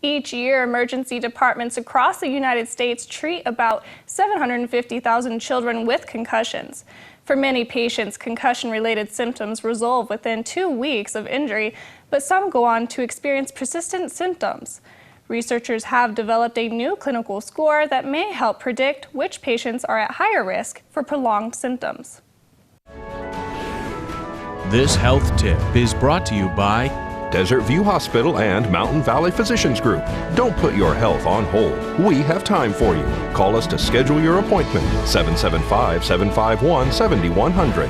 Each year, emergency departments across the United States treat about 750,000 children with concussions. For many patients, concussion-related symptoms resolve within 2 weeks of injury, but some go on to experience persistent symptoms. Researchers have developed a new clinical score that may help predict which patients are at higher risk for prolonged symptoms. This health tip is brought to you by Desert View Hospital and Mountain Valley Physicians Group. Don't put your health on hold. We have time for you. Call us to schedule your appointment. 775-751-7100.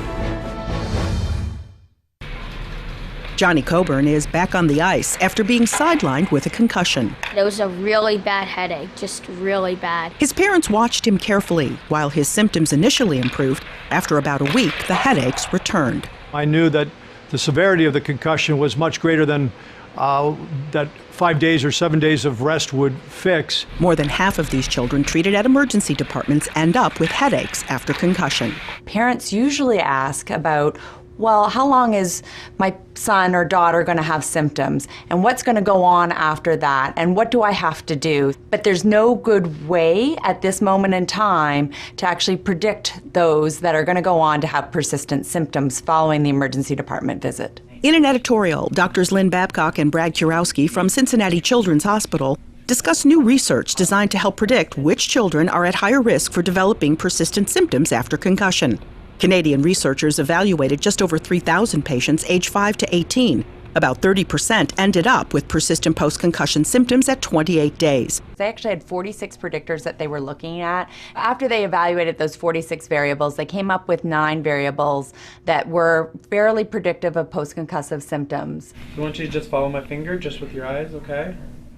Johnny Coburn is back on the ice after being sidelined with a concussion. It was a really bad headache, just really bad. His parents watched him carefully. While his symptoms initially improved, after about a week, the headaches returned. I knew that the severity of the concussion was much greater than that 5 days or 7 days of rest would fix. More than half of these children treated at emergency departments end up with headaches after concussion. Parents usually ask about, well, how long is my son or daughter going to have symptoms? And what's going to go on after that? And what do I have to do? But there's no good way at this moment in time to actually predict those that are going to go on to have persistent symptoms following the emergency department visit. In an editorial, Doctors Lynn Babcock and Brad Kurowski from Cincinnati Children's Hospital discuss new research designed to help predict which children are at higher risk for developing persistent symptoms after concussion. Canadian researchers evaluated just over 3,000 patients aged 5 to 18. About 30% ended up with persistent post-concussion symptoms at 28 days. They actually had 46 predictors that they were looking at. After they evaluated those 46 variables, they came up with 9 variables that were fairly predictive of post-concussive symptoms. I want you to just follow my finger, just with your eyes, okay?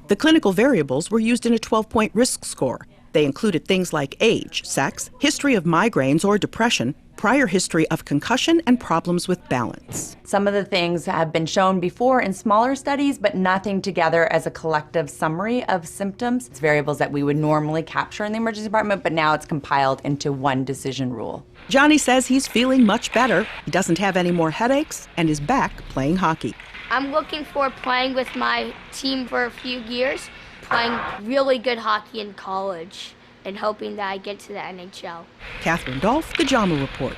The clinical variables were used in a 12-point risk score. They included things like age, sex, history of migraines or depression, prior history of concussion, and problems with balance. Some of the things have been shown before in smaller studies, but nothing together as a collective summary of symptoms. It's variables that we would normally capture in the emergency department, but now it's compiled into one decision rule. Johnny says he's feeling much better. He doesn't have any more headaches and is back playing hockey. I'm looking for playing with my team for a few years, playing really good hockey in college, and hoping that I get to the NHL. Catherine Dolf, The JAMA Report.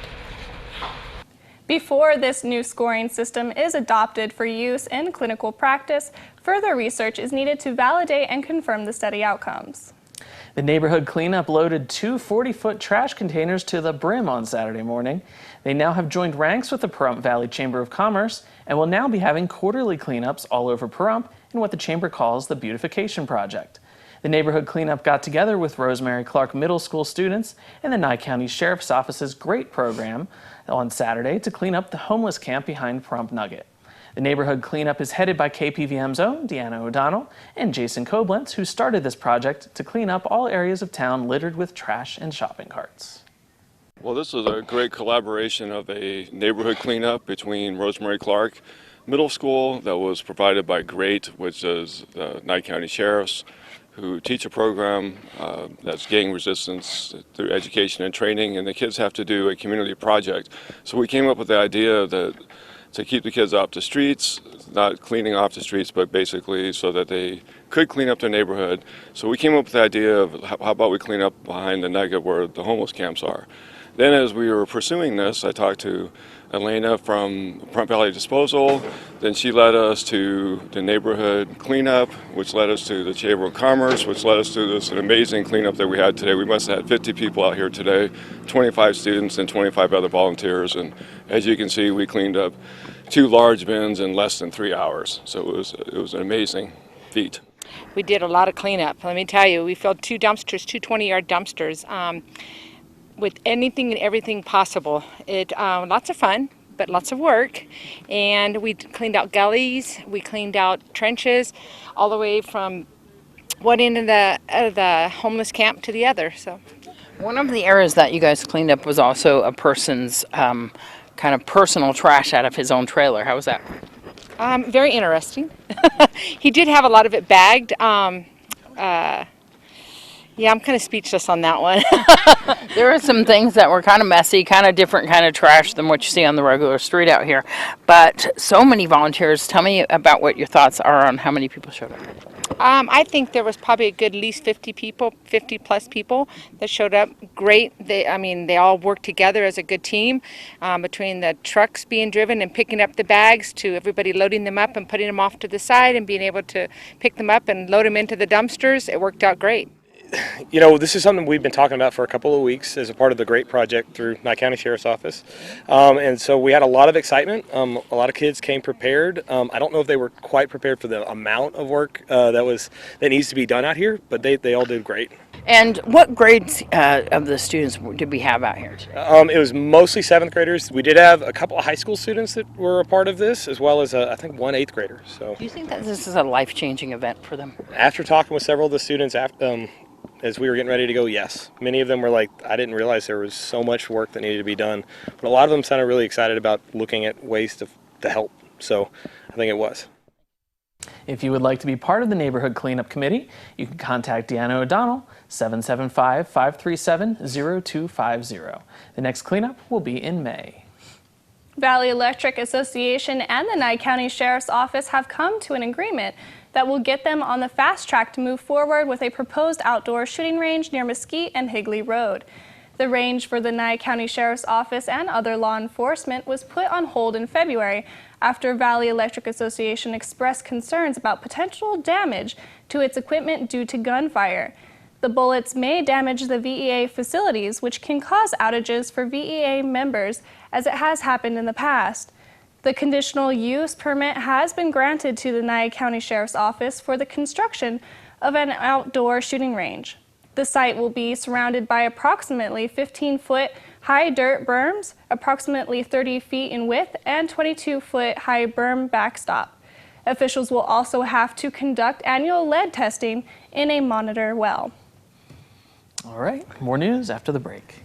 Before this new scoring system is adopted for use in clinical practice, further research is needed to validate and confirm the study outcomes. The neighborhood cleanup loaded 2 40-foot trash containers to the brim on Saturday morning. They now have joined ranks with the Pahrump Valley Chamber of Commerce and will now be having quarterly cleanups all over Pahrump in what the chamber calls the Beautification Project. The neighborhood cleanup got together with Rosemary Clark Middle School students and the Nye County Sheriff's Office's GREAT program on Saturday to clean up the homeless camp behind Pahrump Nugget. The neighborhood cleanup is headed by KPVM's own Deanna O'Donnell and Jason Koblenz, who started this project to clean up all areas of town littered with trash and shopping carts. Well, this is a great collaboration of a neighborhood cleanup between Rosemary Clark Middle School that was provided by GREAT, which is the Nye County Sheriff's, who teach a program that's gang resistance through education and training, and the kids have to do a community project. So we came up with the idea that to keep the kids off the streets, not cleaning off the streets, but basically so that they could clean up their neighborhood. So we came up with the idea of how about we clean up behind the nugget where the homeless camps are. Then as we were pursuing this, I talked to Elena from Pahrump Valley Disposal. Then she led us to the neighborhood cleanup, which led us to the Chamber of Commerce, which led us to this amazing cleanup that we had today. We must have had 50 people out here today, 25 students and 25 other volunteers. And as you can see, we cleaned up 2 large bins in less than 3 hours. So it was an amazing feat. We did a lot of cleanup. Let me tell you, we filled 2 dumpsters, 2 20-yard dumpsters. With anything and everything possible. It lots of fun, but lots of work. And we cleaned out gullies, we cleaned out trenches, all the way from one end of the homeless camp to the other. So, one of the areas that you guys cleaned up was also a person's kind of personal trash out of his own trailer. How was that? Very interesting. He did have a lot of it bagged. Yeah, I'm kind of speechless on that one. There are some things that were kind of messy, kind of different kind of trash than what you see on the regular street out here. But so many volunteers. Tell me about what your thoughts are on how many people showed up. I think there was probably a good at least 50 people, 50 plus people that showed up. Great. They all worked together as a good team, between the trucks being driven and picking up the bags to everybody loading them up and putting them off to the side and being able to pick them up and load them into the dumpsters. It worked out great. You know, this is something we've been talking about for a couple of weeks as a part of the GREAT project through Nye County Sheriff's Office. And so we had a lot of excitement. A lot of kids came prepared. I don't know if they were quite prepared for the amount of work that needs to be done out here, but they all did great. And what grades of the students did we have out here today? It was mostly 7th graders. We did have a couple of high school students that were a part of this, as well as I think one 8th grader. So, do you think that this is a life-changing event for them? After talking with several of the students, as we were getting ready to go, yes. Many of them were like, I didn't realize there was so much work that needed to be done. But a lot of them sounded really excited about looking at ways to help. So I think it was. If you would like to be part of the Neighborhood Cleanup Committee, you can contact Deanna O'Donnell, 775-537-0250. The next cleanup will be in May. Valley Electric Association and the Nye County Sheriff's Office have come to an agreement that will get them on the fast track to move forward with a proposed outdoor shooting range near Mesquite and Higley Road. The range for the Nye County Sheriff's Office and other law enforcement was put on hold in February after Valley Electric Association expressed concerns about potential damage to its equipment due to gunfire. The bullets may damage the VEA facilities, which can cause outages for VEA members, as it has happened in the past. The conditional use permit has been granted to the Nye County Sheriff's Office for the construction of an outdoor shooting range. The site will be surrounded by approximately 15-foot high dirt berms, approximately 30 feet in width, and 22-foot high berm backstop. Officials will also have to conduct annual lead testing in a monitor well. All right, more news after the break.